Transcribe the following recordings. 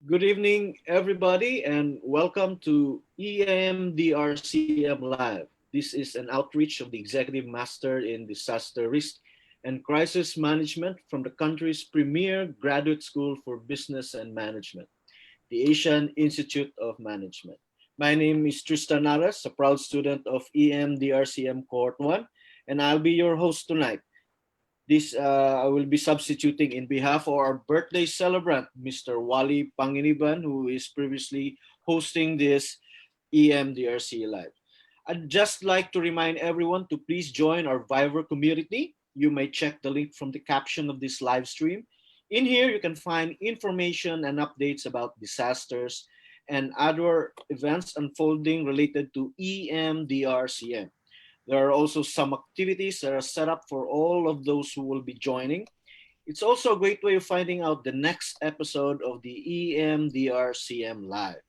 Good evening, everybody, and welcome to EMDRCM Live. This is an outreach of the Executive Master in Disaster Risk and Crisis Management from the country's premier graduate school for business and management, the Asian Institute of Management. My name is Tristan Aras, a proud student of EMDRCM Cohort 1, and I'll be your host tonight. This I will be substituting in behalf of our birthday celebrant, Mr. Wally Panginiban, who is previously hosting this EMDRC Live. I'd just like to remind everyone to please join our Viber community. You may check the link from the caption of this live stream. In here, you can find information and updates about disasters and other events unfolding related to EMDRCM. There are also some activities that are set up for all of those who will be joining. It's also a great way of finding out the next episode of the EMDRCM Live.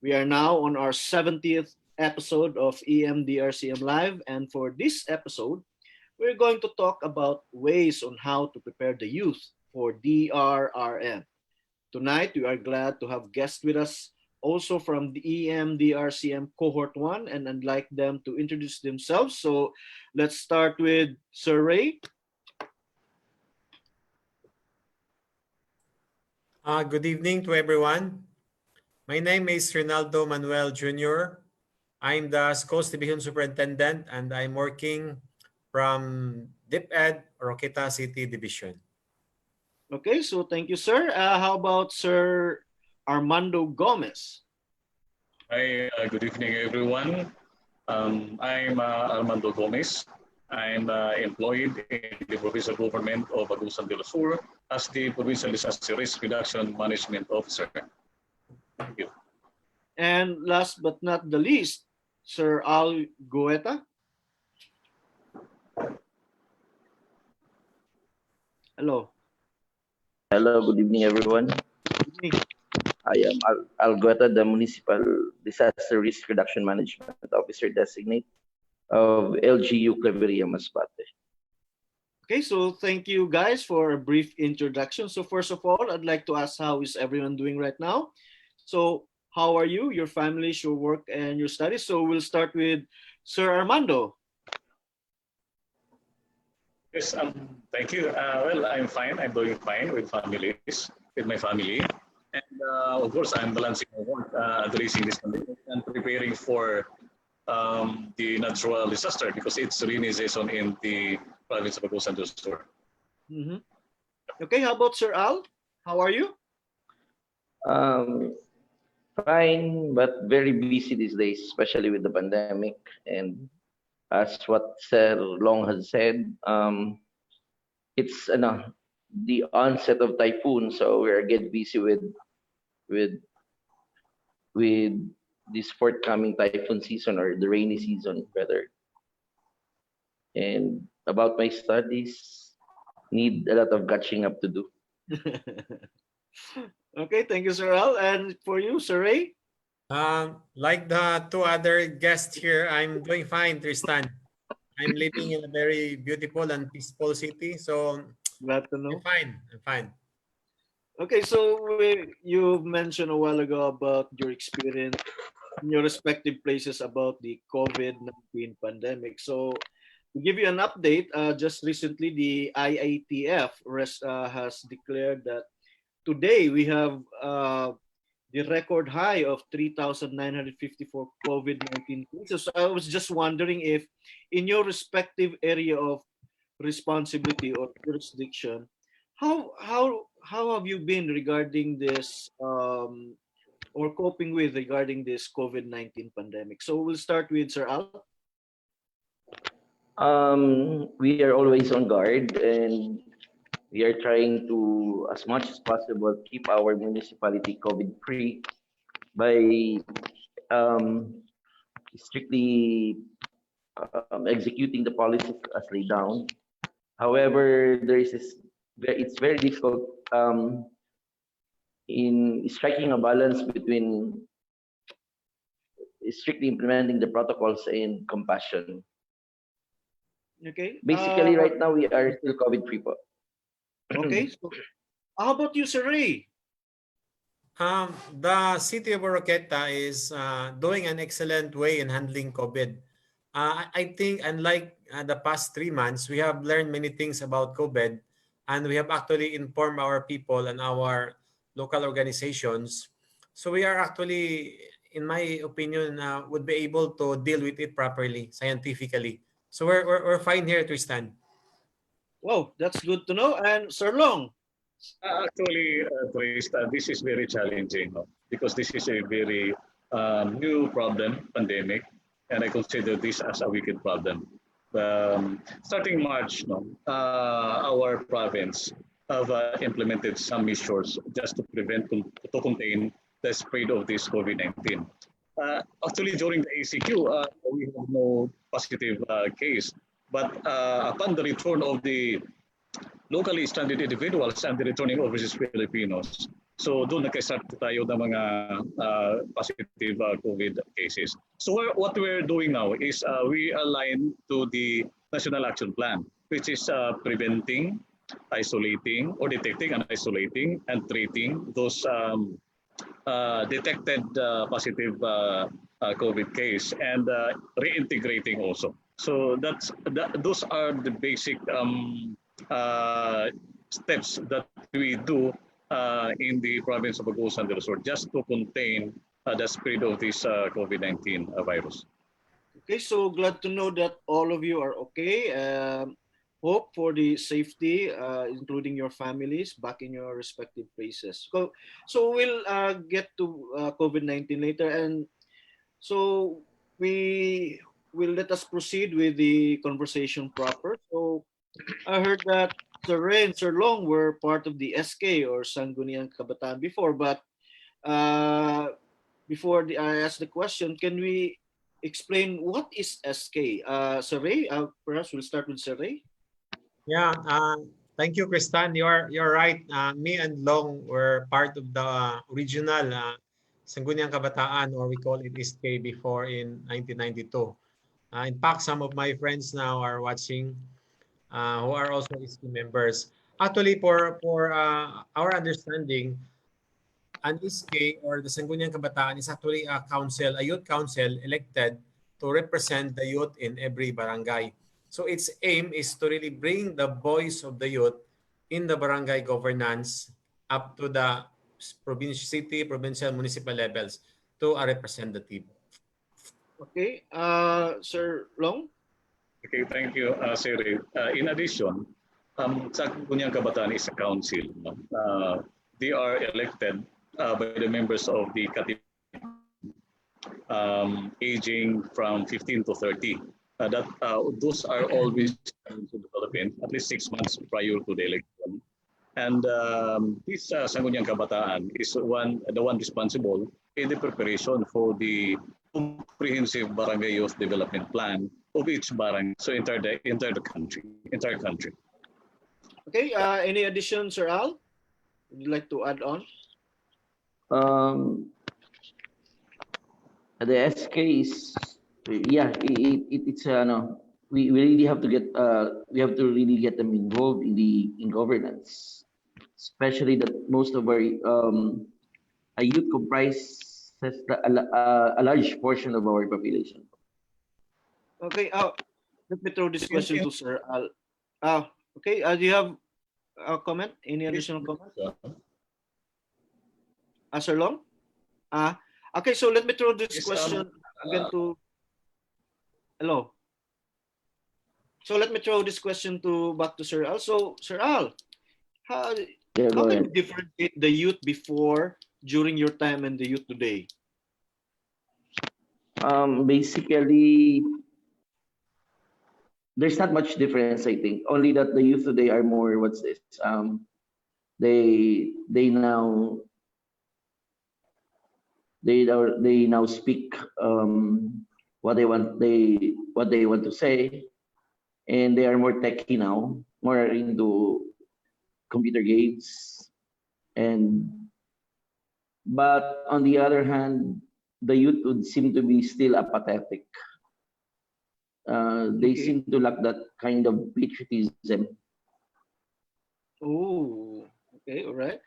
We are now on our 70th episode of EMDRCM Live, and for this episode, we're going to talk about ways on how to prepare the youth for DRRM. Tonight, we are glad to have guests with us also from the EMDRCM Cohort 1, and I'd like them to introduce themselves. So let's start with Sir Ray. Good evening to everyone. My name is Rinaldo Manuel Jr. I'm the Coast Division Superintendent and I'm working from DepEd, Roqueta City Division. Okay, so thank you, sir. How about Sir Armando Gomez? Hi, good evening, everyone. I'm Armando Gomez. I'm employed in the provincial government of Agusan de Sur as the provincial disaster risk reduction management officer. Thank you. And last but not the least, Sir Al Goeta. Hello. Hello, good evening, everyone. Good evening. I am Algueta, the Municipal Disaster Risk Reduction Management Officer Designate of LGU Claveria Masbate. Okay, so thank you guys for a brief introduction. So first of all, I'd like to ask how is everyone doing right now? So how are you, your families, your work, and your studies? So we'll start with Sir Armando. Yes, thank you. Well, I'm fine. I'm doing fine with my family. And of course, I'm balancing my work, addressing this pandemic and preparing for the natural disaster because it's rainy season in the province of Agusan de Sur. Mm-hmm. Okay, how about Sir Al? How are you? Fine, but very busy these days, especially with the pandemic. And as what Sir Long has said, it's the onset of typhoon, so we're getting busy with this forthcoming typhoon season or the rainy season rather. And about my studies, need a lot of catching up to do. Okay, thank you, Sir Al. And for you, Sir Ray? Like the two other guests here, I'm doing fine, Tristan. I'm living in a very beautiful and peaceful city, so Glad to know. I'm fine. Okay, so you mentioned a while ago about your experience in your respective places about the COVID-19 pandemic. So to give you an update, just recently the IATF has declared that today we have the record high of 3,954 COVID-19 cases. So I was just wondering if in your respective area of responsibility or jurisdiction, how have you been regarding this or coping with regarding this COVID-19 pandemic? So we'll start with Sir Al. We are always on guard and we are trying to, as much as possible, keep our municipality COVID-free by strictly executing the policies as laid down. However, it's very difficult in striking a balance between strictly implementing the protocols and compassion. Okay. Basically, right now we are still COVID-free. Okay. So how about you, Sir Ray? The city of Oroqueta is doing an excellent way in handling COVID. I think unlike the past 3 months, we have learned many things about COVID, and we have actually informed our people and our local organizations. So we are actually, in my opinion, would be able to deal with it properly, scientifically. So we're fine here, Tristan. Wow, that's good to know. And Sir Long. Actually, Trace, this is very challenging, no? Because this is a very new problem, pandemic, and I consider this as a wicked problem. Starting March, no, our province have implemented some measures just to to contain the spread of this COVID-19. Actually, during the ACQ, we have no positive case, but upon the return of the locally stranded individuals and the returning overseas Filipinos. So doon nagka-start tayo ng mga positive COVID cases. So what we're doing now is we align to the National Action Plan, which is preventing, isolating, or detecting and isolating and treating those detected positive COVID case and reintegrating also. So those are the basic steps that we do in the province of Agusan del Sur just to contain the spread of this COVID-19 virus. Okay, so glad to know that all of you are okay. Hope for the safety, including your families, back in your respective places. So we'll get to COVID-19 later, and so we will let us proceed with the conversation proper. So I heard that Sir Ray and Sir Long were part of the SK or Sangguniang Kabataan before, but I ask the question, can we explain what is SK? Sir Ray, perhaps we'll start with Sir Ray. Yeah, thank you, Kristan. You're right. Me and Long were part of the original Sangguniang Kabataan, or we call it SK, before in 1992. In fact, some of my friends now are watching who are also SK members. Actually, for our understanding, an SK or the Sangguniang Kabataan is actually a council, a youth council elected to represent the youth in every barangay. So its aim is to really bring the voice of the youth in the barangay governance up to the city, provincial, municipal levels to a representative. Okay, Sir Long. Okay, thank you, Sir Ray. In addition, Sangguniang Kabataan is a council. No? They are elected by the members of the aging from 15 to 30. Those are always developing at least 6 months prior to the election. And this Sangguniang Kabataan is the one responsible in the preparation for the comprehensive barangay youth development plan of each barangay, so entire country. Okay, any addition, Sir Al? Would you like to add on? The SK is, yeah, it's no. We really have to get really get them involved in governance, especially that most of our youth comprises a large portion of our population. Okay, let me throw this question to Sir Al. Okay, do you have a comment? Any additional comment? Sir Long? Okay, so let me throw this question again to... Hello. So let me throw this question back to Sir Al. So, Sir Al, how can you differentiate the youth before, during your time, and the youth today? Basically, there's not much difference, I think. Only that the youth today are more, what's this? They now speak what they want to say, and they are more techy now, more into computer games, but on the other hand, the youth would seem to be still apathetic. They seem to lack that kind of patriotism. Oh, okay, all right.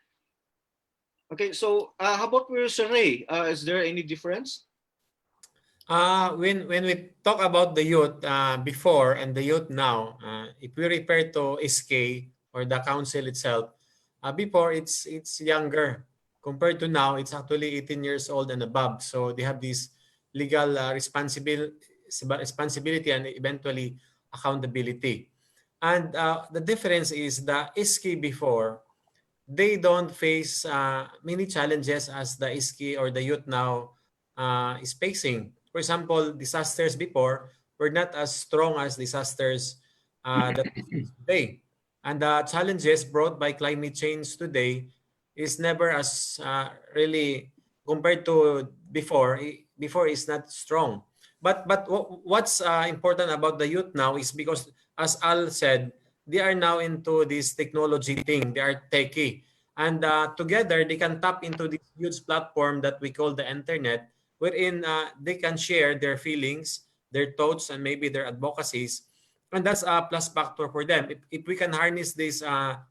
Okay, so how about with Sir Ray? Is there any difference? When we talk about the youth before and the youth now, if we refer to SK or the council itself, before it's younger compared to now. It's actually 18 years old and above. So they have this legal responsibility and eventually accountability. And the difference is the SK before, they don't face many challenges as the ISKI or the youth now is facing. For example, disasters before were not as strong as disasters that we face today. And the challenges brought by climate change today is never as really compared to before. Before is not strong. But what's important about the youth now is because, as Al said, they are now into this technology thing. They are techie. And together, they can tap into this huge platform that we call the internet, wherein they can share their feelings, their thoughts, and maybe their advocacies. And that's a plus factor for them. If we can harness this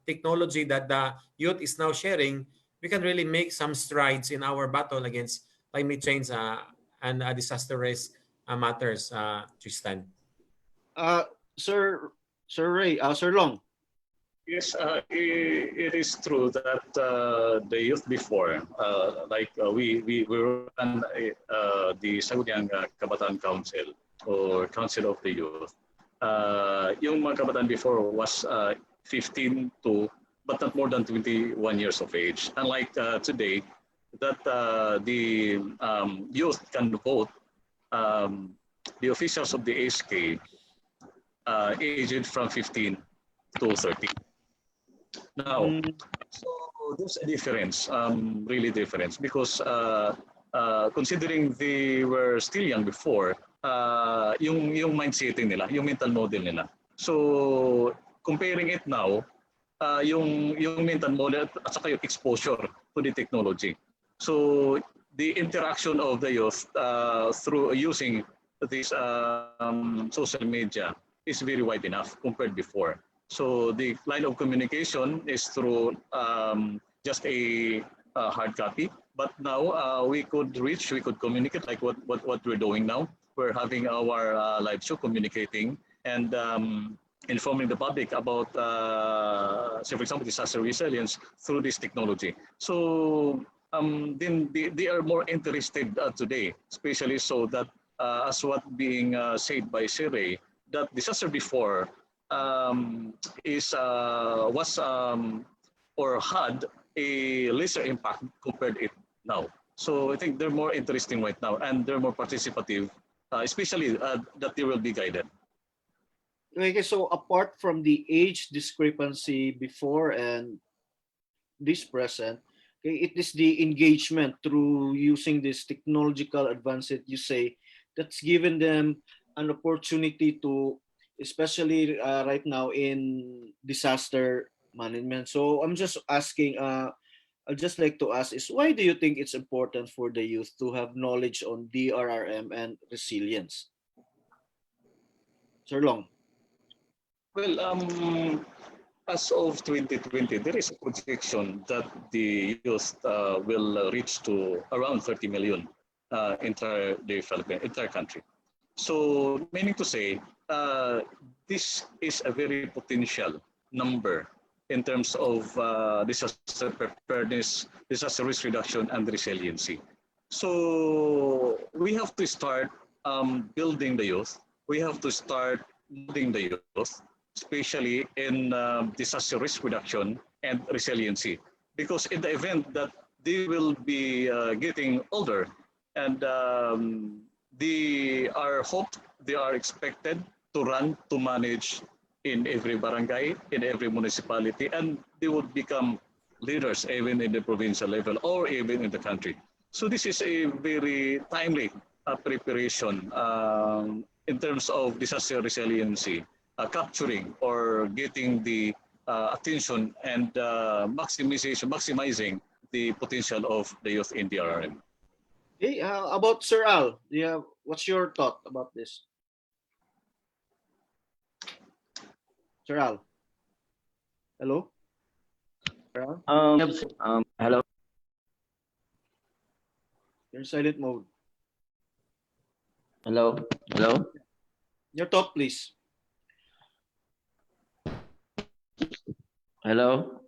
technology that the youth is now sharing, we can really make some strides in our battle against climate change and disaster risk matters, Tristan. Uh, Sir Sir Ray, Sir Long. Yes, it is true that the youth before, we run the Sagudyang Kabataan Council or Council of the Youth. Yung mga kabataan before was 15 to, but not more than 21 years of age. Unlike today, that the youth can vote, um, the officials of the ASK aged from 15 to 30. Now, Mm, so there's a difference, really difference, because considering they were still young before, yung mindsetting nila, yung mental model nila. So comparing it now, yung mental model at saka yung exposure to the technology. So the interaction of the youth through using this social media is very wide enough compared before. So the line of communication is through just a hard copy. But now we could reach, we could communicate like what we're doing now. We're having our live show communicating and informing the public about, say for example, disaster resilience through this technology. So then they are more interested today, especially so that as what being said by Siri, that disaster before is was or had a lesser impact compared it now. So I think they're more interesting right now and they're more participative, especially that they will be guided. okay, so apart from the age discrepancy before and this present, okay, it is the engagement through using this technological advance that you say that's given them an opportunity to, especially right now in disaster management. So I'm just asking, I'd just like to ask is why do you think it's important for the youth to have knowledge on DRRM and resilience? Sir Long. Well, as of 2020, there is a projection that the youth will reach to around 30 million entire development, entire country. So, meaning to say, this is a very potential number in terms of disaster preparedness, disaster risk reduction, and resiliency. So, we have to start building the youth. We have to start building the youth, especially in disaster risk reduction and resiliency. Because in the event that they will be getting older and they are hoped, they are expected to run, to manage in every barangay, in every municipality, and they would become leaders even in the provincial level or even in the country. So this is a very timely preparation in terms of disaster resiliency, capturing or getting the attention and maximizing the potential of the youth in DRRM. Hey, about Sir Al, yeah, what's your thought about this? Sir Al. Hello? Sir Al? Hello. You're in silent mode. Hello? Hello? Your thought, please. Hello?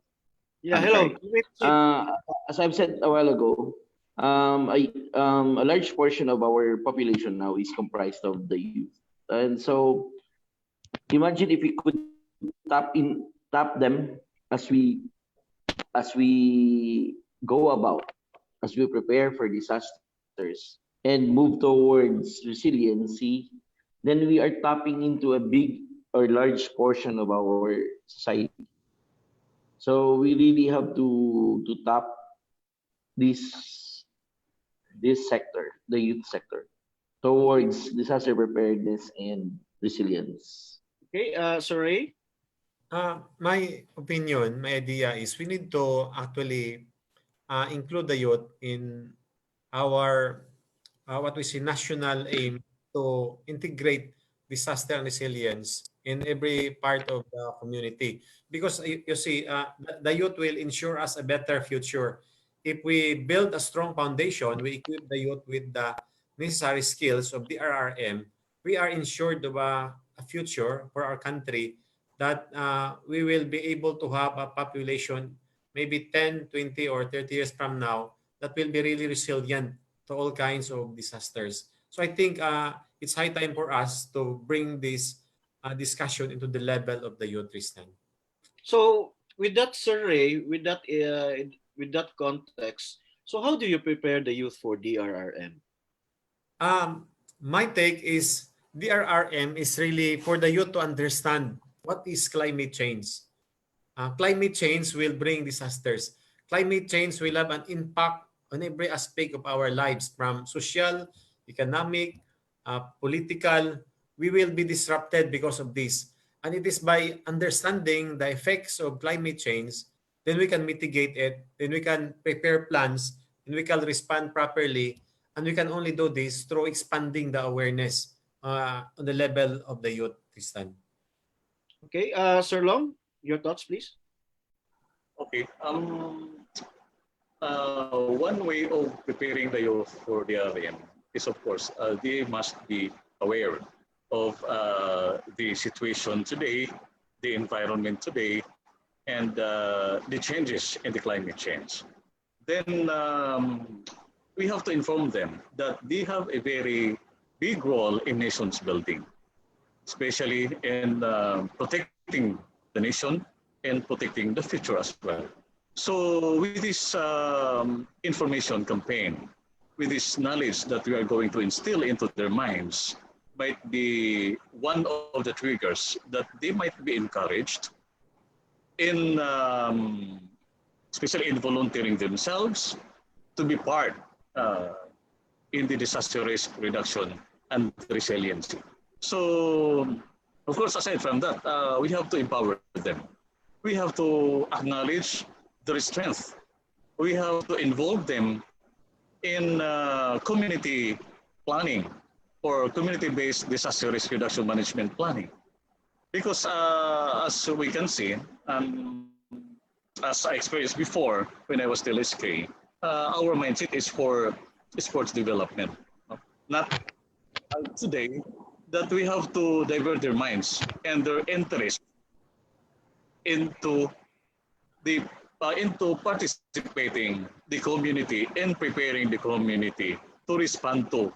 Yeah, I'm hello. sorry. You may proceed. As I've said a while ago, a large portion of our population now is comprised of the youth. And so imagine if we could tap them as we go about, as we prepare for disasters and move towards resiliency, then we are tapping into a big or large portion of our society. So we really have to tap this this sector, the youth sector, towards disaster preparedness and resilience. Okay, Sir Ray? My opinion, my idea is we need to actually include the youth in our what we see national aim to integrate disaster and resilience in every part of the community. Because you see, the youth will ensure us a better future. If we build a strong foundation, we equip the youth with the necessary skills of the RRM, we are ensured of a future for our country that we will be able to have a population maybe 10, 20, or 30 years from now that will be really resilient to all kinds of disasters. So I think it's high time for us to bring this discussion into the level of the youth, Tristan. So with that, Sir Ray, with that context, so how do you prepare the youth for DRRM? My take is DRRM is really for the youth to understand what is climate change. Climate change will bring disasters. Climate change will have an impact on every aspect of our lives, from social, economic, political. We will be disrupted because of this. And it is by understanding the effects of climate change, then we can mitigate it, then we can prepare plans, and we can respond properly. And we can only do this through expanding the awareness on the level of the youth, Tristan. Okay, Sir Long, your thoughts, please. Okay. One way of preparing the youth for the RM is, of course, they must be aware of the situation today, the environment today, and the changes in the climate change. Then we have to inform them that they have a very big role in nations building, especially in protecting the nation and protecting the future as well. So with this information campaign, with this knowledge that we are going to instill into their minds, might be one of the triggers that they might be encouraged in, especially in volunteering themselves, to be part in the disaster risk reduction and resiliency. So, of course, aside from that, we have to empower them. We have to acknowledge their strength. We have to involve them in community planning or community-based disaster risk reduction management planning. Because as we can see, as I experienced before when I was still SK, our mindset is for sports development. Not today that we have to divert their minds and their interest into the into participating the community and preparing the community to respond to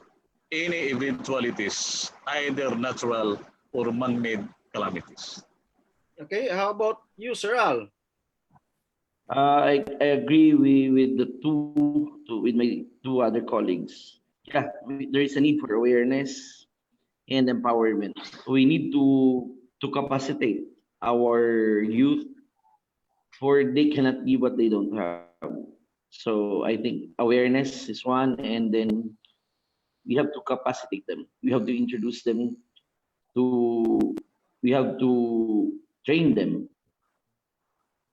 any eventualities, either natural or man-made calamities. Okay, how about you, Sir Al? I agree with with my two other colleagues. Yeah, there is a need for awareness and empowerment. We need to capacitate our youth, for they cannot be what they don't have. So I think awareness is one, and then we have to capacitate them. We have to introduce them to. We have to train them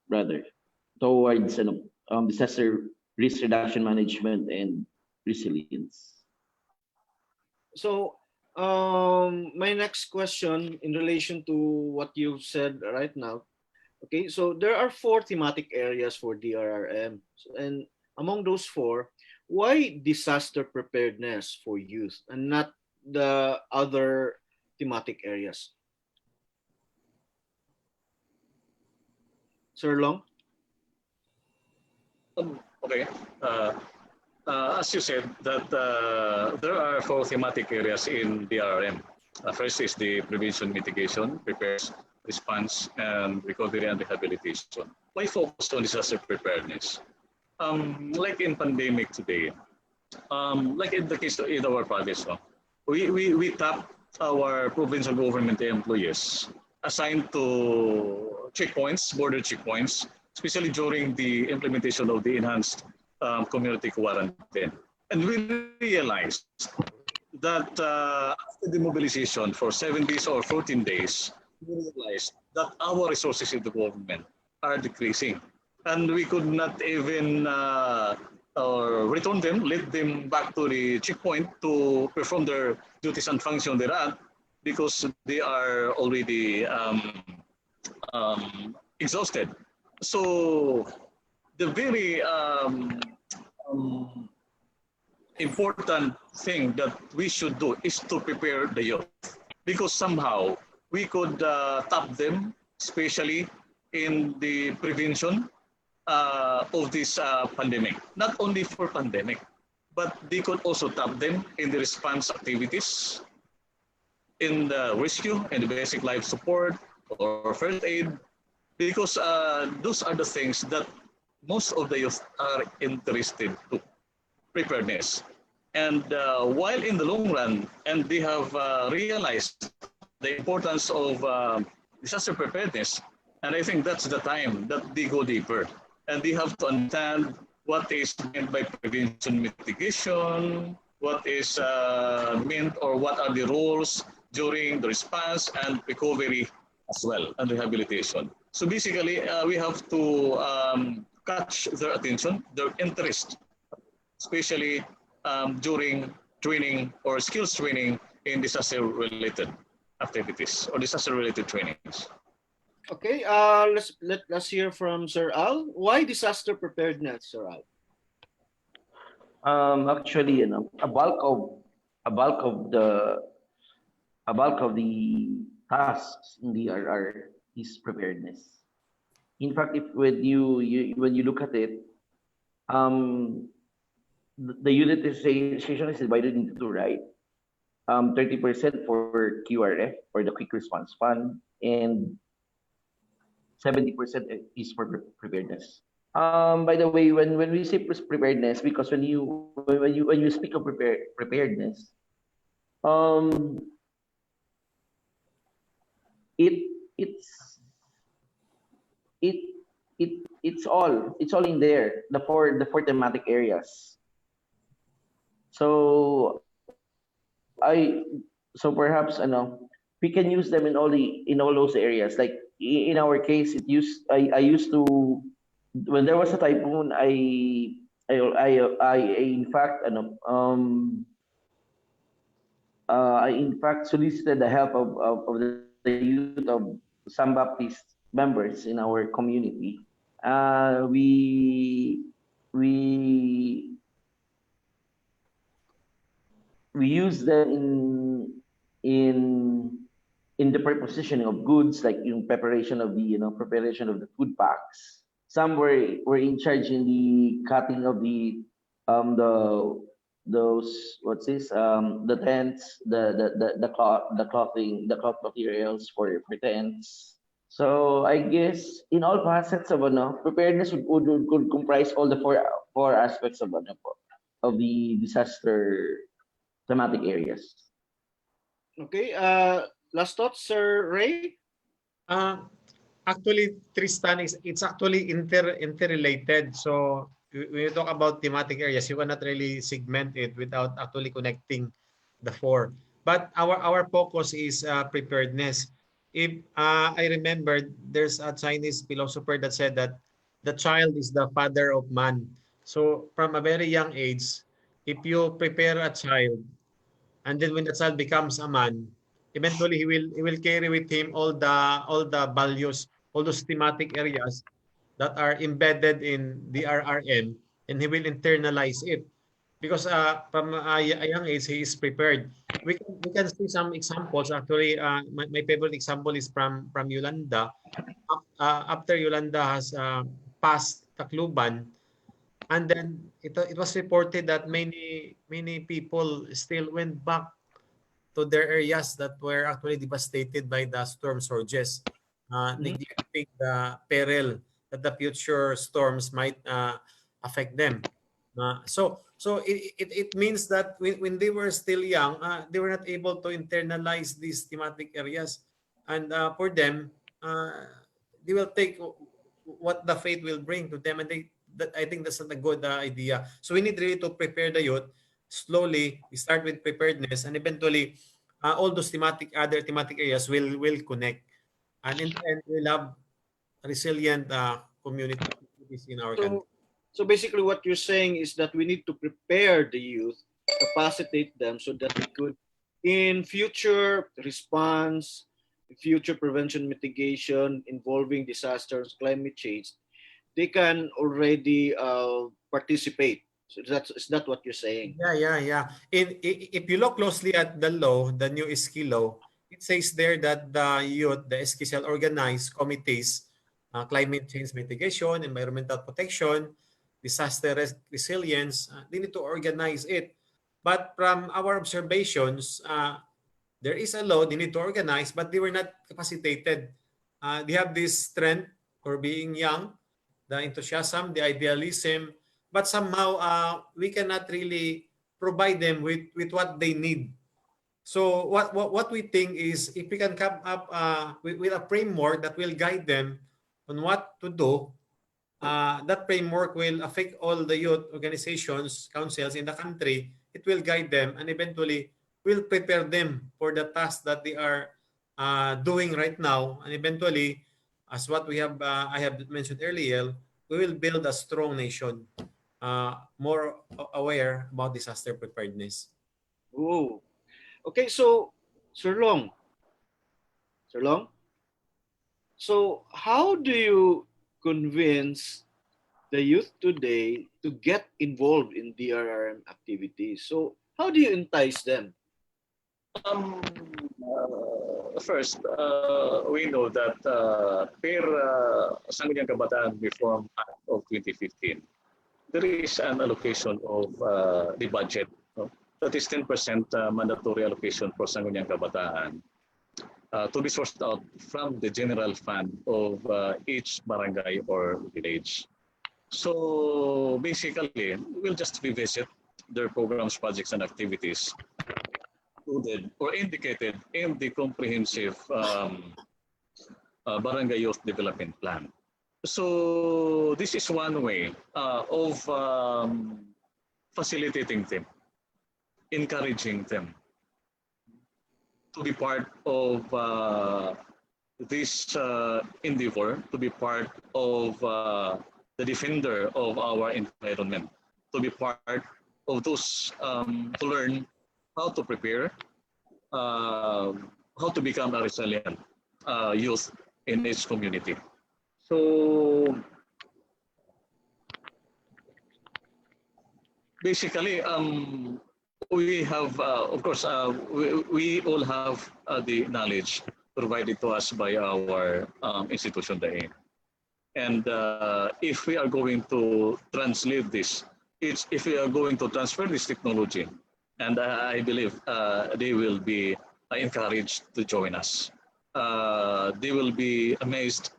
rather towards disaster risk reduction management and resilience. So, my next question in relation to what you've said right now. Okay, so there are four thematic areas for DRRM, and among those four, why disaster preparedness for youth and not the other thematic areas? Sir Long? Okay. As you said, that there are four thematic areas in DRM. First is the prevention, mitigation, prepares, response, and recovery and rehabilitation. Why focus on disaster preparedness? Like in pandemic today, like in the case in our province, no? we tap our provincial government employees assigned to checkpoints, border checkpoints, especially during the implementation of the enhanced community quarantine. And we realized that after the mobilization for 7 days or 14 days, we realized that our resources in the government are decreasing. And we could not even or return them, lead them back to the checkpoint to perform their duties and function thereat because they are already exhausted. So the very um, important thing that we should do is to prepare the youth because somehow we could tap them, especially in the prevention of this pandemic. Not only for pandemic, but they could also tap them in the response activities, in the rescue and the basic life support or first aid, because those are the things that most of the youth are interested to, preparedness. And while in the long run, and they have realized the importance of disaster preparedness, and I think that's the time that they go deeper. And they have to understand what is meant by prevention mitigation, what is meant or what are the roles during the response and recovery as well, and rehabilitation. So basically, we have to catch their attention, their interest, especially during training or skills training in disaster-related activities or disaster-related trainings. Okay, let's hear from Sir Al. Why disaster preparedness, Sir Al? Actually, a bulk of the a bulk of the tasks in the RR is preparedness. In fact, if when you look at it, um, the utilization is divided into two, right? 30% for QRF or the Quick Response Fund, and 70% is for preparedness. By the way, when we say preparedness, because when you speak of preparedness, um, it it's it it's all in there, the four thematic areas. So I so perhaps we can use them in all those areas. Like in our case, I used to, when there was a typhoon, I in fact I in fact solicited the help of the youth of some Baptist members in our community. We we use them in in the prepositioning of goods, like in preparation of the preparation of the food packs. Some were in charge in the cutting of the those what's this the tents, the cloth materials for tents. So I guess in all facets of preparedness could comprise all the four aspects of the disaster thematic areas. Okay, last thoughts, Sir Ray? Uh, Actually, Tristan, it's actually interrelated. So when you talk about thematic areas, you cannot really segment it without actually connecting the four. But our focus is preparedness. If I remember, there's a Chinese philosopher that said that the child is the father of man. So from a very young age, if you prepare a child, and then when the child becomes a man, eventually he will carry with him all the values, all those thematic areas that are embedded in the RRM, and he will internalize it. because from a young age he is prepared. We can see some examples. Actually, my favorite example is from Yolanda. After Yolanda has passed Tacloban, and then it was reported that many people still went back to their areas that were actually devastated by the storm surges, Mhm. neglecting the peril that the future storms might affect them. So it means that when they were still young, they were not able to internalize these thematic areas, and for them, they will take what the fate will bring to them, and I think that's not a good idea. So we need really to prepare the youth slowly. We start with preparedness, and eventually, all those other thematic areas will connect, and in the end, we'll have resilient communities in our country. So, so basically, what you're saying is that we need to prepare the youth, capacitate them so that they could, in future response, future prevention mitigation involving disasters, climate change, they can already participate. So is that what you're saying? Yeah. If you look closely at the law, the new SK law, it says there that the youth, the SK shall organize committees, climate change mitigation, environmental protection, resilience. They need to organize it. But from our observations, there is a law they need to organize, but they were not capacitated. They have this strength for being young, the enthusiasm, the idealism, but somehow we cannot really provide them with what they need. So what we think is if we can come up with a framework that will guide them on what to do, that framework will affect all the youth organizations, councils in the country. It will guide them and eventually will prepare them for the task that they are doing right now. And eventually, as what I have mentioned earlier, we will build a strong nation, more aware about disaster preparedness. Oh, okay. So, Sir Long, Sir Long. So, how do you convince the youth today to get involved in DRRM activities? So, how do you entice them? First, we know that per Sangguniang Kabataan Reform Act of 2015, there is an allocation of the budget. No? That is 10% mandatory allocation for Sangguniang Kabataan to be sourced out from the general fund of each barangay or village. So basically, we'll just revisit their programs, projects, and activities included or indicated in the comprehensive barangay youth development plan. So this is one way of facilitating them, encouraging them to be part of this endeavor, to be part of the defender of our environment, to be part of those to learn how to prepare, how to become a resilient youth in each community. So basically, we have, of course, we all have the knowledge provided to us by our institution, the AIM. And if we are going to translate this, if we are going to transfer this technology, and I believe they will be encouraged to join us. They will be amazed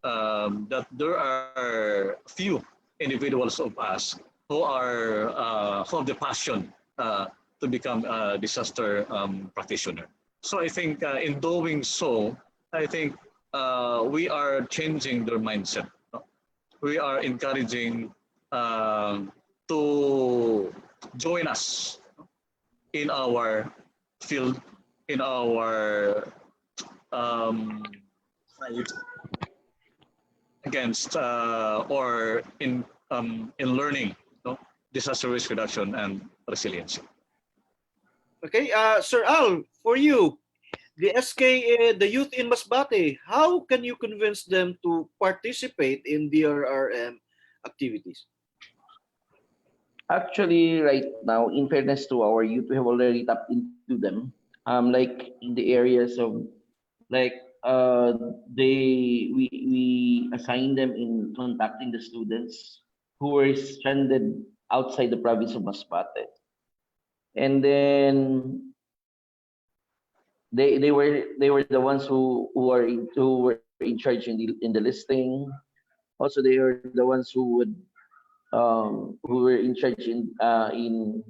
that there are few individuals of us who have the passion to become a disaster practitioner. So I think in doing so, I think we are changing their mindset. We are encouraging to join us in our field, in our fight against in learning, disaster risk reduction and resiliency. Okay, Sir Al, for you, the SK, the youth in Masbate, how can you convince them to participate in DRRM activities? Actually, right now, in fairness to our youth, we have already tapped into them. Like in the areas of like we assign them in contacting the students who were stranded outside the province of Masbate, and then they were the ones who were in charge in the listing. Also, they are the ones who were in charge in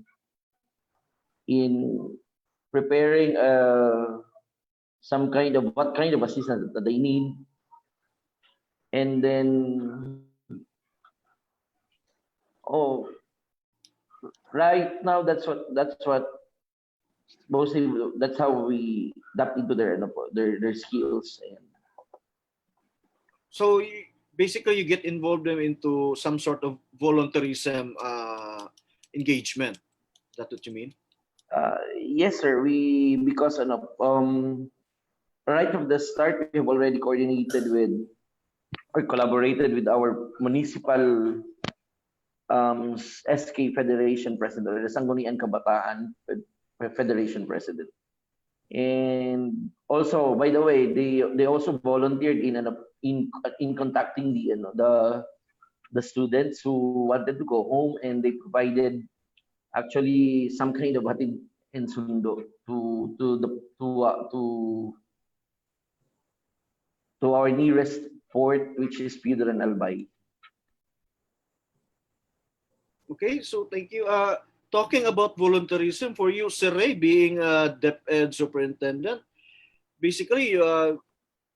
preparing some kind of what kind of assistance that they need, and then oh, right now that's what mostly that's how we tap into their skills. And So basically, you get involved them into some sort of volunteerism engagement. Is that what you mean? yes, sir, we because right from the start we have already coordinated with or collaborated with our municipal SK Federation President, or the Sangguniang Kabataan Federation President. And also, by the way, they also volunteered in contacting the students who wanted to go home, and they provided actually some kind of hatid and sundo to our nearest fort, which is Pedro and Albay. Okay, so thank you. Talking about volunteerism, for you, Sir Ray, being a DepEd superintendent, basically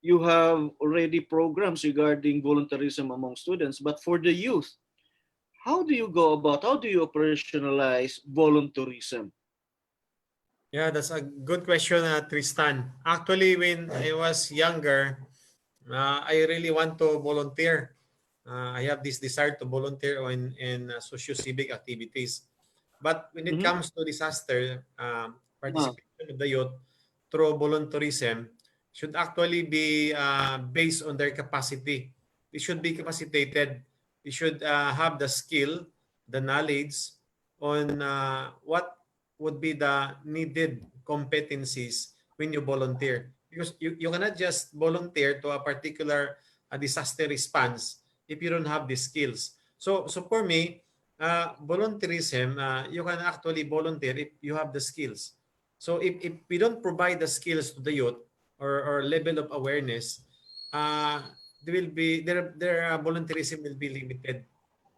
you have already programs regarding volunteerism among students. But for the youth, how do you go about, how do you operationalize volunteerism? Yeah, that's a good question, Tristan. Actually, when I was younger, I really want to volunteer. I have this desire to volunteer in socio-civic activities. But when it Mhm. comes to disaster, Ah, participation of the youth through volunteerism should actually be based on their capacity. They should be capacitated. They should have the skill, the knowledge on what would be the needed competencies when you volunteer. Because you cannot just volunteer to a particular disaster response if you don't have the skills. So for me, volunteerism, you can actually volunteer if you have the skills. So if we don't provide the skills to the youth or level of awareness, there will be their volunteerism will be limited,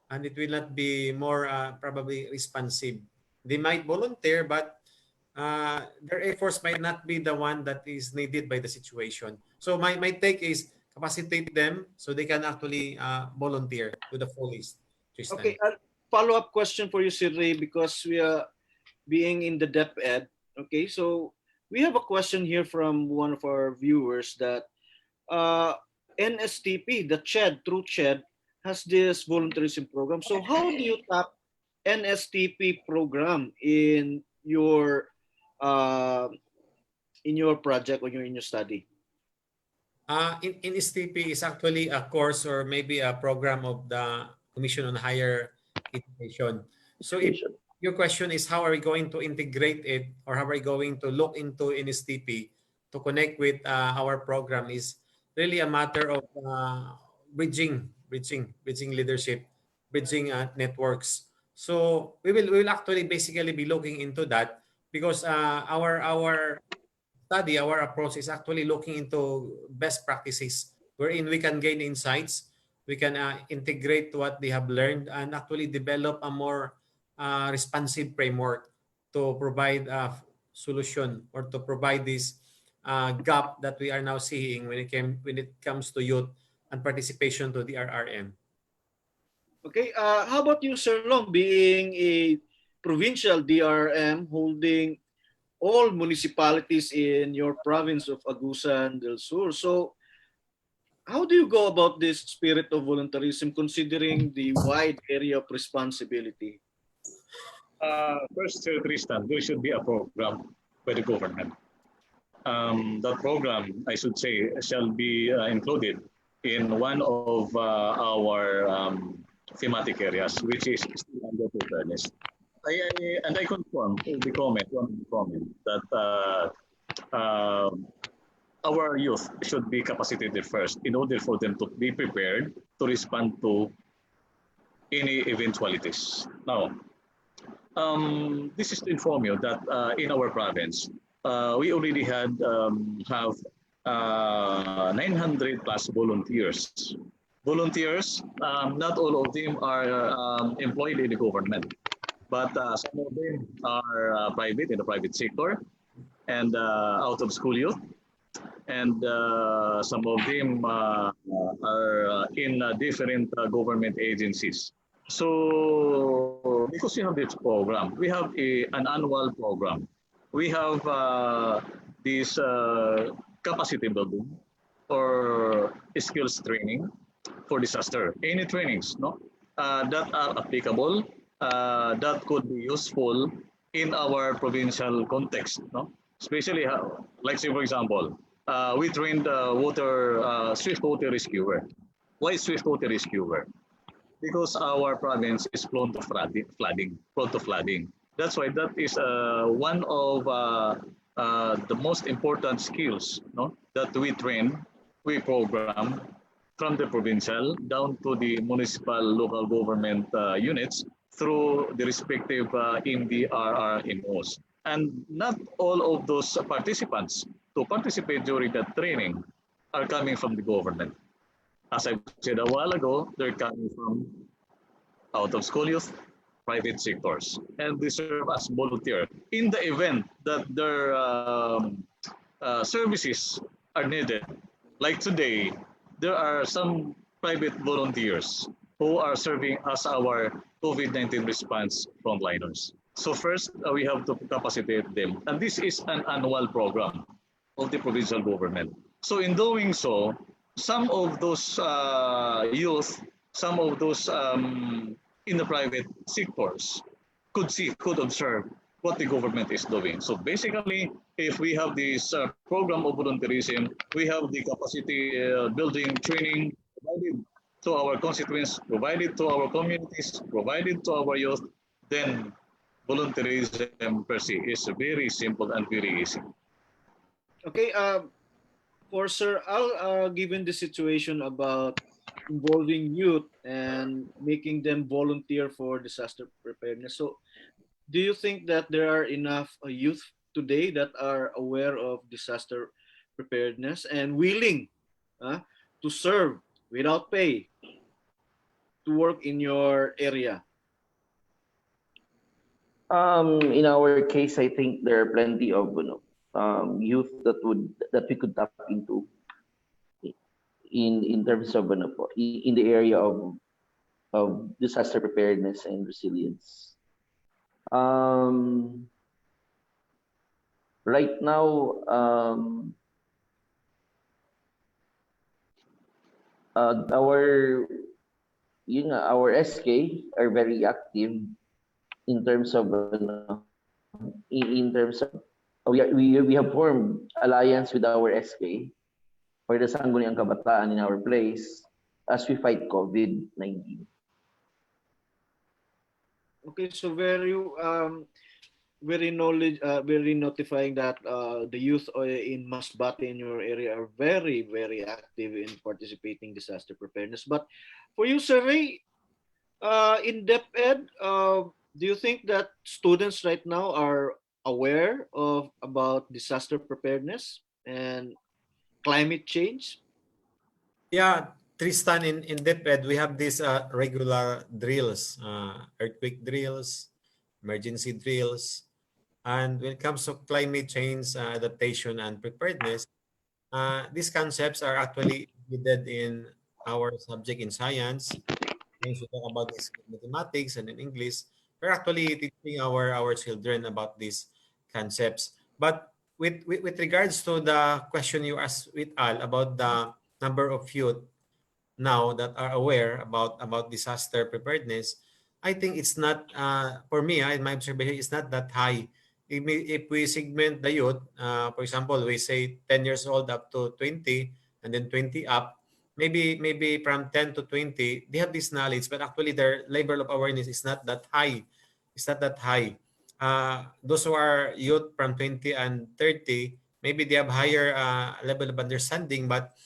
and it will not be more probably responsive. They might volunteer, but their efforts might not be the one that is needed by the situation. So my take is capacitate them so they can actually volunteer to the fullest, Tristan. okay, follow-up question for you, Sir Ray, because we are being in the DepEd. Okay, so we have a question here from one of our viewers that uh, NSTP, the CHED, through CHED, has this volunteerism program. So how do you tap NSTP program uh, in your project or in your study? In STP is actually a course or maybe a program of the Commission on Higher Education. So if Education. your question is how are we going to integrate it or how are we going to look into NSTP to connect with our program is really a matter of bridging leadership, bridging networks. So we will actually basically be looking into that because our study, our approach is actually looking into best practices wherein we can gain insights, we can integrate what they have learned and actually develop a more responsive framework to provide a solution or to provide this gap that we are now seeing when it comes to youth and participation to the RRM. Okay, how about you, Sir Long, being a provincial DRM holding all municipalities in your province of Agusan del Sur? So how do you go about this spirit of volunteerism considering the wide area of responsibility? First, Tristan, there should be a program by the government. That program, I should say, shall be included in one of our thematic areas, which is still under preparedness. I confirm the comment, one of the comment that uh, our youth should be capacitated first in order for them to be prepared to respond to any eventualities. Now, this is to inform you that in our province, we already have 900 plus volunteers. Volunteers, not all of them are employed in the government, but some of them are private in the private sector and out of school youth, and some of them are in different government agencies. So because we have this program, we have an annual program. We have this capacity building or skills training for disaster. Any trainings, no, that are applicable, that could be useful in our provincial context, no. Especially, like say for example, we trained swift water rescuer. Why swift water rescuer? Because our province is prone to flooding. That's why that is one of the most important skills, no, that we train, we program from the provincial down to the municipal local government units through the respective MDRRMOs. And not all of those participants to participate during that training are coming from the government. As I said a while ago, they're coming from out of school youth, private sectors, and they serve as volunteer in the event that their services are needed. Like today, there are some private volunteers who are serving as our COVID-19 response frontliners. So first, we have to capacitate them. And this is an annual program of the provincial government. So in doing so, some of those youth, some of those in the private sectors could observe what the government is doing. So basically, if we have this program of volunteerism, we have the capacity building training provided to our constituents, provided to our communities, provided to our youth, then volunteerism per se is very simple and very easy. Okay, for Sir Al, given the situation about involving youth and making them volunteer for disaster preparedness, so do you think that there are enough youth today that are aware of disaster preparedness and willing to serve without pay to work in your area? In our case, I think there are plenty of youth that we could tap into in terms of in the area of disaster preparedness and resilience. Right now, our SK are very active in terms of we have formed alliance with our SK for the Sangguniang Kabataan in our place as we fight COVID-19. Okay, so very notifying that the youth in Masbate in your area are very, very active in participating disaster preparedness. But for you, Sir Ray, in DepEd, do you think that students right now are aware about disaster preparedness and climate change? Yeah, Tristan, in DepEd, we have these regular drills, earthquake drills, emergency drills. And when it comes to climate change, adaptation, and preparedness, these concepts are actually embedded in our subject in science. Once we talk about this in mathematics and in English, we're actually teaching our children about these concepts. But with regards to the question you asked with Al about the number of youth now that are aware about disaster preparedness, I think it's not, for me, in my observation, it's not that high. If we segment the youth, for example, we say 10 years old up to 20 and then 20 up, maybe from 10 to 20, they have this knowledge, but actually their level of awareness is not that high. It's not that high. Those who are youth from 20 and 30, maybe they have higher level of understanding, but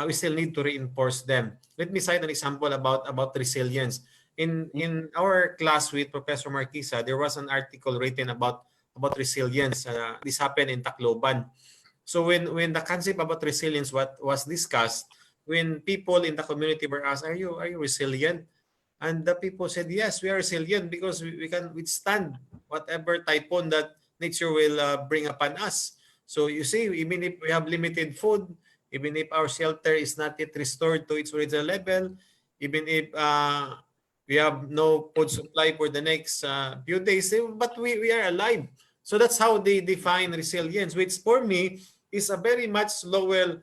we still need to reinforce them. Let me cite an example about resilience. In our class with Professor Marquisa, there was an article written about resilience. This happened in Tacloban. So when the concept about resilience what was discussed, when people in the community were asked, are you resilient? And the people said, yes, we are resilient because we can withstand whatever typhoon that nature will bring upon us. So you see, even if we have limited food, even if our shelter is not yet restored to its original level, even if we have no food supply for the next few days, but we are alive. So that's how they define resilience, which for me is a very much lower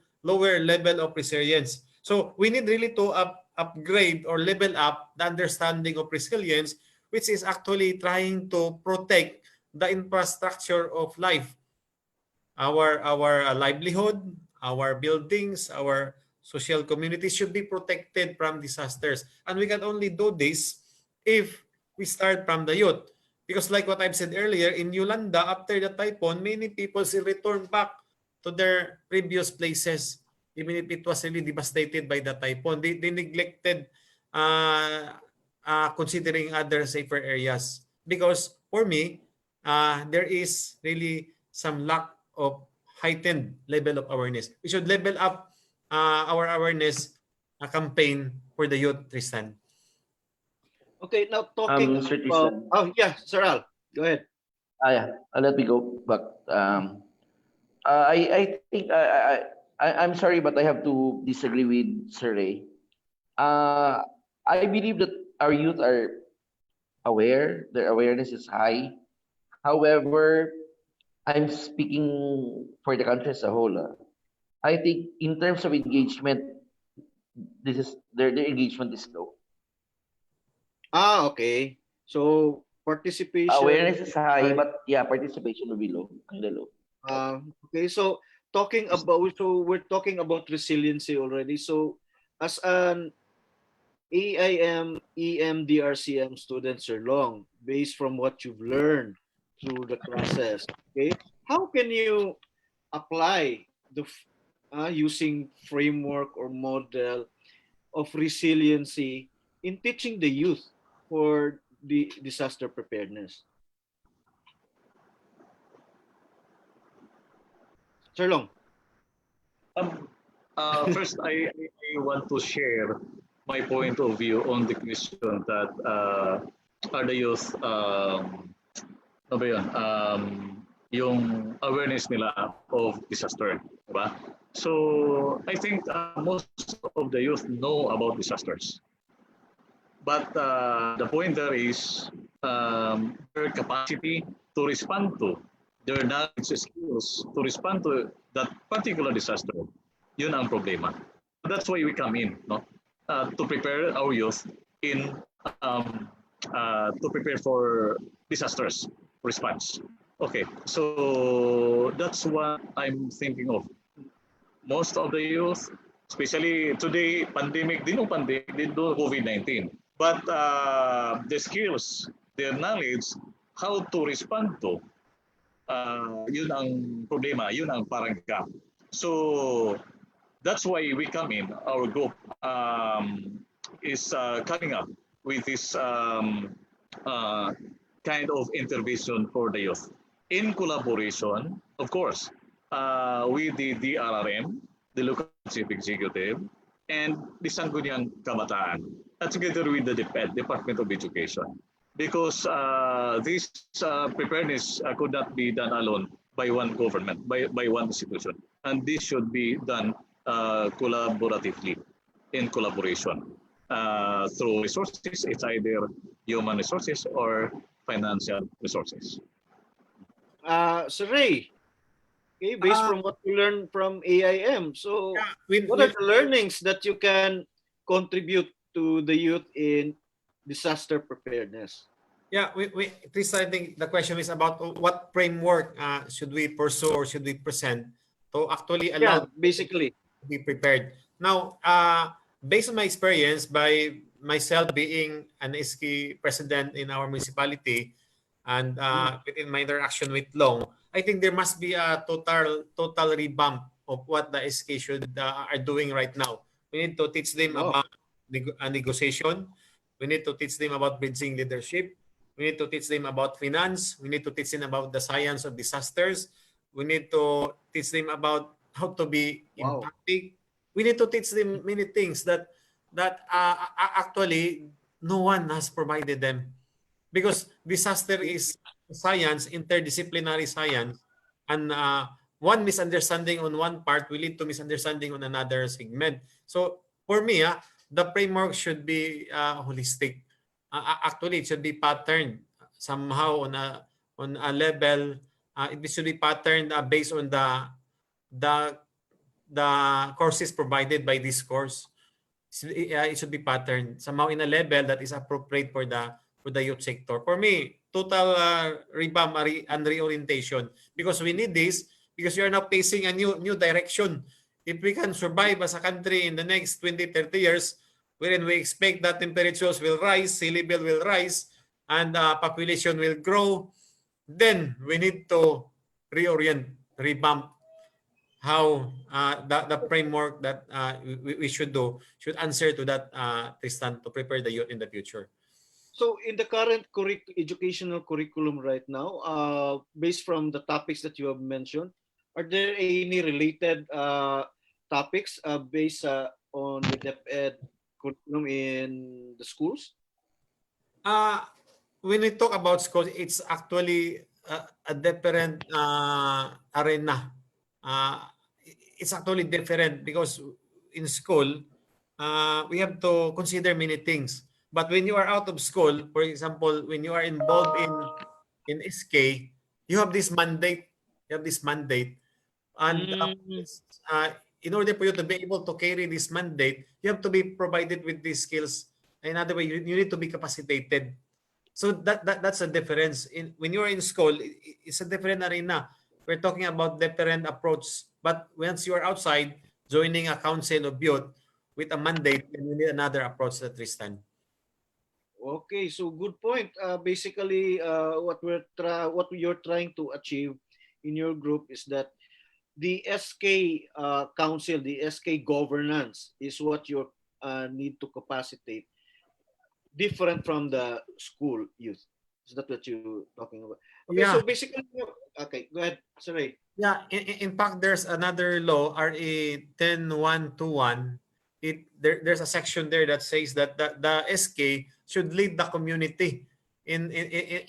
level of resilience. So we need really to upgrade or level up the understanding of resilience, which is actually trying to protect the infrastructure of life, our livelihood, our buildings, our social communities should be protected from disasters. And we can only do this if we start from the youth. Because like what I've said earlier, in Yolanda, after the typhoon, many people still return back to their previous places, even if it was really devastated by the typhoon. They neglected considering other safer areas. Because for me, there is really some lack of heightened level of awareness. We should level up our awareness campaign for the youth, Tristan. Okay, now talking Sir about, Tristan. oh yeah, Sir Al, go ahead. Yeah. Let me go back. I think I'm sorry, but I have to disagree with Sir Ray. Uh, I believe that our youth are aware. Their awareness is high. However, I'm speaking for the country as a whole. I think in terms of engagement, this is their engagement is low. Okay. So participation. Awareness is high, but yeah, participation will be low. Kinda low. Okay, so we're talking about resiliency already. So as an AIM EMDRCM student, Sir Long, based from what you've learned through the classes, okay, how can you apply using framework or model of resiliency in teaching the youth for the disaster preparedness? Sir Long. Um, First, I want to share my point of view on the question that are the youth, ano ba yun? Yung awareness nila of disaster. Diba? So, I think most of the youth know about disasters. But the point there is their capacity to respond to, their knowledge skills to respond to that particular disaster. Yun ang problema. That's why we come in, no? To prepare our youth in to prepare for disasters response. Okay, so that's what I'm thinking of. Most of the youth, especially today, pandemic, din COVID-19. But the skills, their knowledge, how to respond to, yun ang problema, yun ang parang gap. So that's why we come in, our group is coming up with this kind of intervention for the youth. In collaboration, of course, with the Drrm, the local chief executive, and the Sangguniang Kabataan, together with the DepEd, Department of Education. Because this preparedness could not be done alone by one government, by one institution. And this should be done collaboratively, in collaboration. Through resources, it's either human resources or financial resources. Sir Ray, okay, based from what you learned from AIM, so what are the learnings that you can contribute to the youth in disaster preparedness? Yeah, I think the question is about what framework should we pursue or should we present to actually allow basically to be prepared. Now, based on my experience, by myself being an SK president in our municipality, and within my interaction with Long, I think there must be a total revamp of what the SK should are doing right now. We need to teach them Wow. about negotiation. We need to teach them about bridging leadership. We need to teach them about finance. We need to teach them about the science of disasters. We need to teach them about how to be Wow. empathic. We need to teach them many things that actually no one has provided them, because disaster is science, interdisciplinary science, and one misunderstanding on one part will lead to misunderstanding on another segment. So for me, the framework should be holistic. Actually, it should be patterned somehow on a level. It should be patterned based on the the courses provided by this course. It should be patterned somehow in a level that is appropriate for the youth sector. For me, total revamp and reorientation, because we need this, because we are now facing a new direction. If we can survive as a country in the next 20-30 years, wherein we expect that temperatures will rise, sea level will rise, and population will grow, then we need to reorient, revamp how the framework that we should do should answer to that, Tristan, to prepare the youth in the future. So in the current educational curriculum right now, based from the topics that you have mentioned, are there any related topics based on the DepEd curriculum in the schools? Uh, when we talk about schools, it's actually a different arena. Uh, it's actually different because in school, we have to consider many things. But when you are out of school, for example, when you are involved in SK, you have this mandate. You have this mandate, and Mm, uh, in order for you to be able to carry this mandate, you have to be provided with these skills. In other way, you need to be capacitated. So that's a difference. In when you're in school, it's a different arena. We're talking about different approach. But once you are outside, joining a council of youth with a mandate, then you need another approach, that Tristan. okay, so good point. Basically, what you're trying to achieve in your group is that the SK council, the SK governance is what you need to capacitate, different from the school youth. Is that what you're talking about? Okay, so Yeah, basically, okay, go ahead, sorry. yeah. In fact, there's another law, RA 10121. There's a section there that says that the SK should lead the community in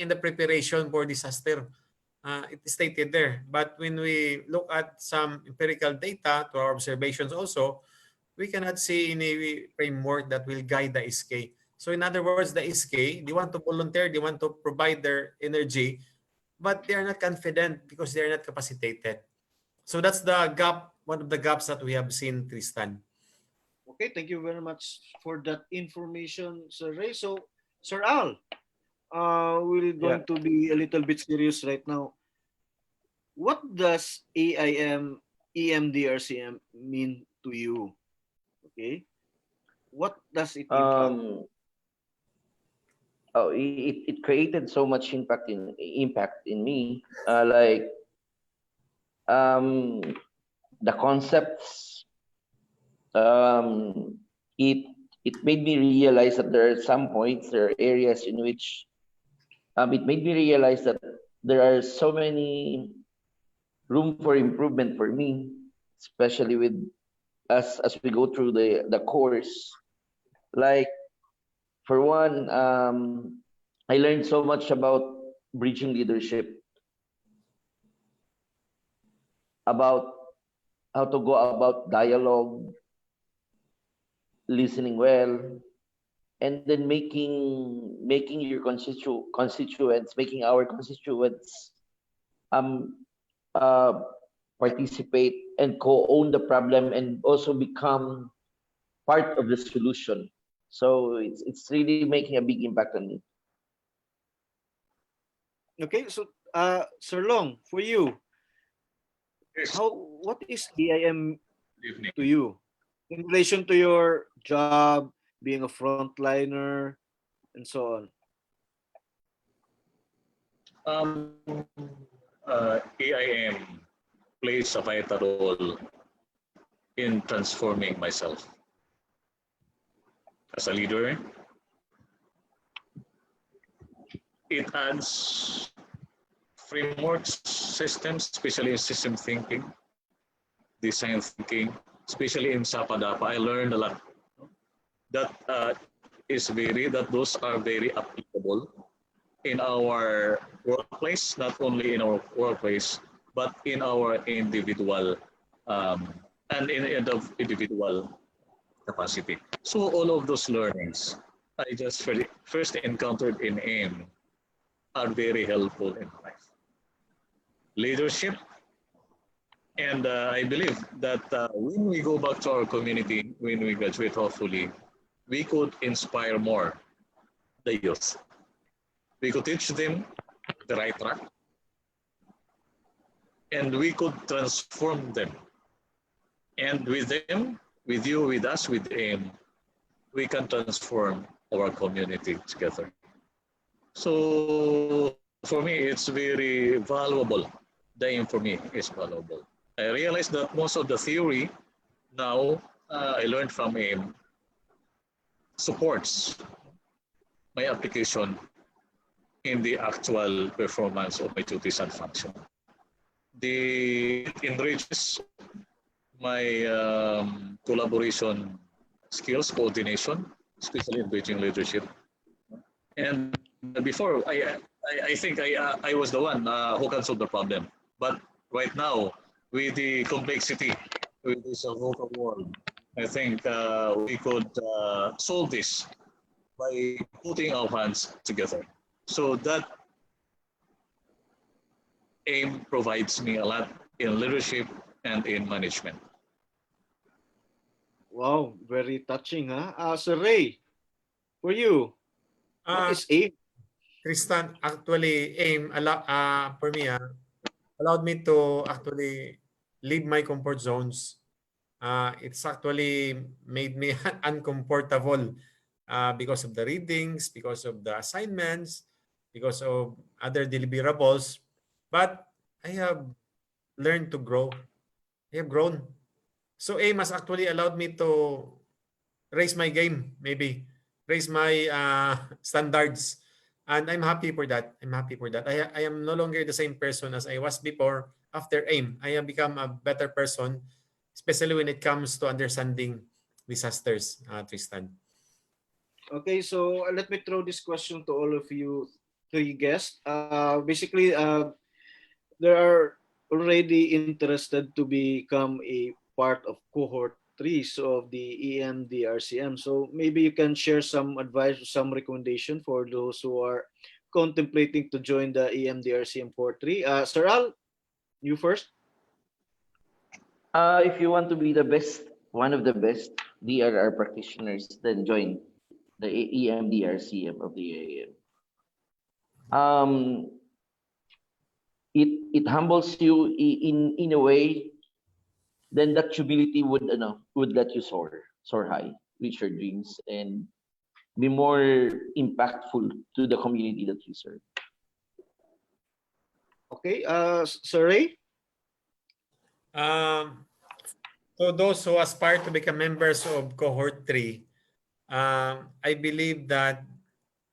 the preparation for disaster. It is stated there. But when we look at some empirical data to our observations also, we cannot see any framework that will guide the SK. So in other words, the SK, they want to volunteer, they want to provide their energy, but they are not confident because they are not capacitated. So that's the gap, one of the gaps that we have seen, Tristan. Okay, thank you very much for that information, Sir Ray. So, Sir Al, we're Yeah. going to be a little bit serious right now. What does AIM EMDRCM mean to you? Okay, what does it in fact? Um, it created so much impact in me. Like um, the concepts. Um, it it made me realize that there are some points, there are areas in which it made me realize that there are so many room for improvement for me, especially with as we go through the course. Like for one, I learned so much about bridging leadership, about how to go about dialogue, listening well, and then making your constituents, making our constituents um uh participate and co-own the problem and also become part of the solution. So it's really making a big impact on me. Okay, so Sir Long, for you, Yes, how what is AIM good evening. to you? in relation to your job, being a frontliner, and so on? Um, AIM plays a vital role in transforming myself as a leader. It adds frameworks, systems, especially in system thinking, design thinking, especially in SAPADAPA. I learned a lot that those are very applicable in our workplace, not only in our workplace, but in our individual um, and in the individual capacity. So all of those learnings I just first encountered in AIM are very helpful in life. Leadership, and I believe that when we go back to our community, when we graduate, hopefully, we could inspire more the youth. We could teach them the right track, and we could transform them. And with them, with you, with us, with AIM, we can transform our community together. So for me, it's very valuable. The AIM for me is valuable. I realized that most of the theory now I learned from AIM supports my application in the actual performance of my duties and function. It enriches my collaboration skills, coordination, especially in bridging leadership. And before, I think I was the one who can solve the problem. But right now, with the complexity, with this vocal world, I think we could solve this by putting our hands together. So that AIM provides me a lot in leadership and in management. Wow, very touching, huh? Sir Ray, for you, what Uh, is AIM? Tristan, actually, AIM, for me, allowed me to actually leave my comfort zones. It's actually made me uncomfortable because of the readings, because of the assignments, because of other deliverables. But I have learned to grow. I have grown. So AIM has actually allowed me to raise my game, maybe raise my standards, and I'm happy for that. I'm happy for that. I am no longer the same person as I was before. After AIM, I have become a better person, especially when it comes to understanding disasters, Tristan. Okay, so let me throw this question to all of you three guests. Basically, there are already interested to become a part of cohort 3 of the EMDRCM. So maybe you can share some advice, some recommendation for those who are contemplating to join the EMDRCM cohort 3. Sir Al, you first. If you want to be the best, one of the best DRR practitioners, then join the EMDRCM of the AAM. Um, it humbles you in a way. Then that humility would let you soar high, reach your dreams, and be more impactful to the community that you serve. Okay, Sir Ray. Um, so those who aspire to become members of cohort 3, I believe that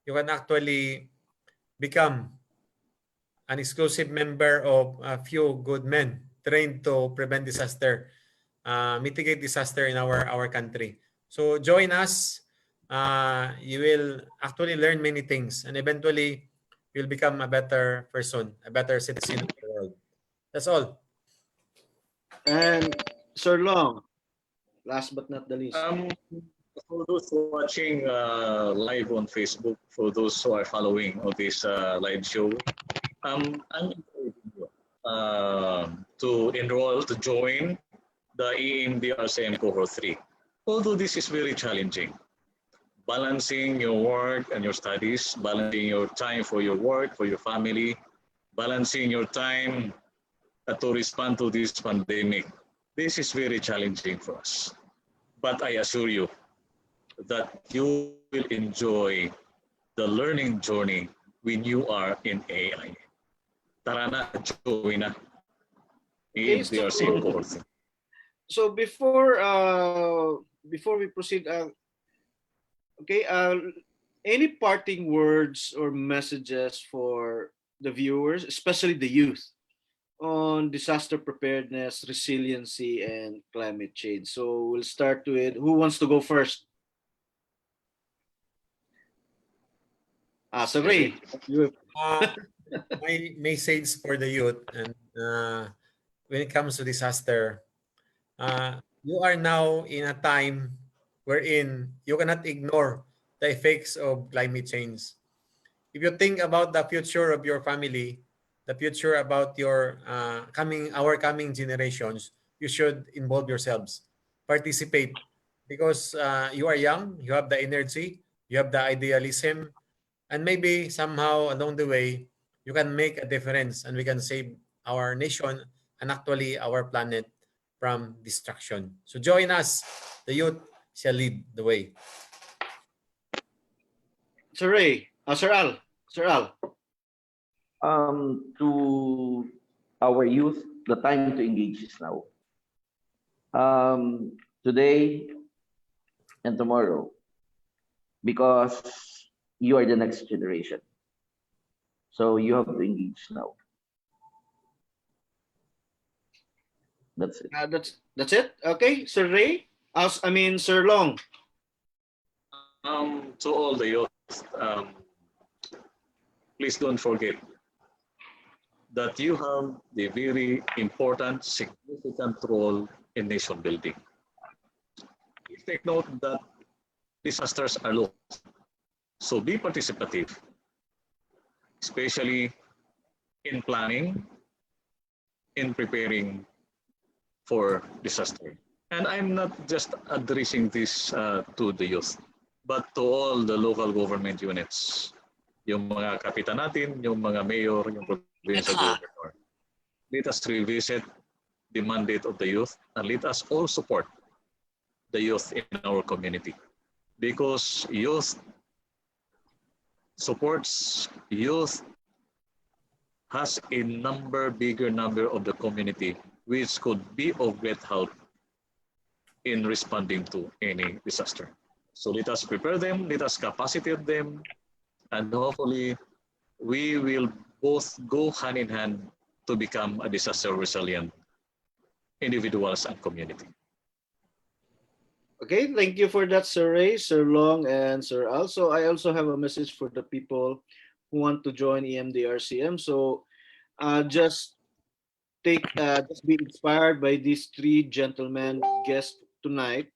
you can actually become an exclusive member of a few good men trained to prevent disaster, mitigate disaster in our country. So join us. You will actually learn many things, and eventually you'll become a better person, a better citizen of the world. That's all. And Sir Long, last but not the least. For those watching live on Facebook, for those who are following on this live show, I'm encouraging you to enroll, to join the EMDRCM Cohort 3. Although this is very challenging, balancing your work and your studies, balancing your time for your work, for your family, balancing your time to respond to this pandemic. This is very challenging for us. but I assure you that you will enjoy the learning journey when you are in AI. Tara na, join na. Okay, EMDRCM cohort. so before we proceed, okay, any parting words or messages for the viewers, especially the youth, on disaster preparedness, resiliency, and climate change? So we'll start with who wants to go first? Sir Ray, you. My message for the youth, and when it comes to disaster, you are now in a time wherein you cannot ignore the effects of climate change. If you think about the future of your family, the future about your our coming generations, you should involve yourselves, participate, because you are young, you have the energy, you have the idealism, and maybe somehow along the way you can make a difference, and we can save our nation and actually our planet from destruction. So join us. The youth shall lead the way. Sir Ray, Sir Al. To our youth, the time to engage is now. Today and tomorrow, because you are the next generation. So you have to engage now. That's it. That's it. Okay, Sir Ray. Sir Long. To all the youth, please don't forget that you have the very important, significant role in nation building. Please take note that disasters are local, so be participative, especially in planning, in preparing for disaster. And I'm not just addressing this to the youth, but to all the local government units, yung mga kapitan natin, yung mga mayor, yung provincial governor. Let us revisit the mandate of the youth, and let us all support the youth in our community, because youth supports youth has a bigger number of the community, which could be of great help in responding to any disaster. So let us prepare them, let us capacitate them, and hopefully we will both go hand in hand to become a disaster resilient individuals and community. Okay, thank you for that, Sir Ray, Sir Long, and Sir Al. So I also have a message for the people who want to join EMDRCM. So just just be inspired by these three gentlemen guests tonight,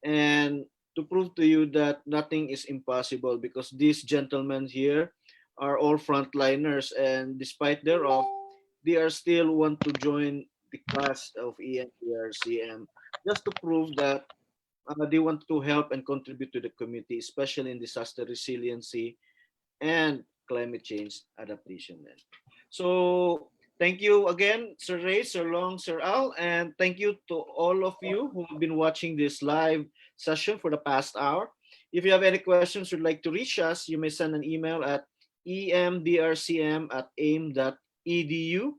and to prove to you that nothing is impossible, because these gentlemen here are all frontliners, and despite thereof, they are still want to join the class of EMDRCM, just to prove that they want to help and contribute to the community, especially in disaster resiliency and climate change adaptation. So thank you again, Sir Ray, Sir Long, Sir Al, and thank you to all of you who have been watching this live session for the past hour. If you have any questions or would like to reach us, you may send an email at emdrcm@aim.edu.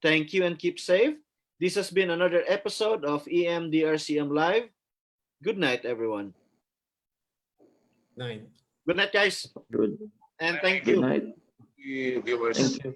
Thank you and keep safe. This has been another episode of EMDRCM Live. Good night, everyone. 9. Good night, guys. Good. And thank Good you. night. Viewers. Thank you.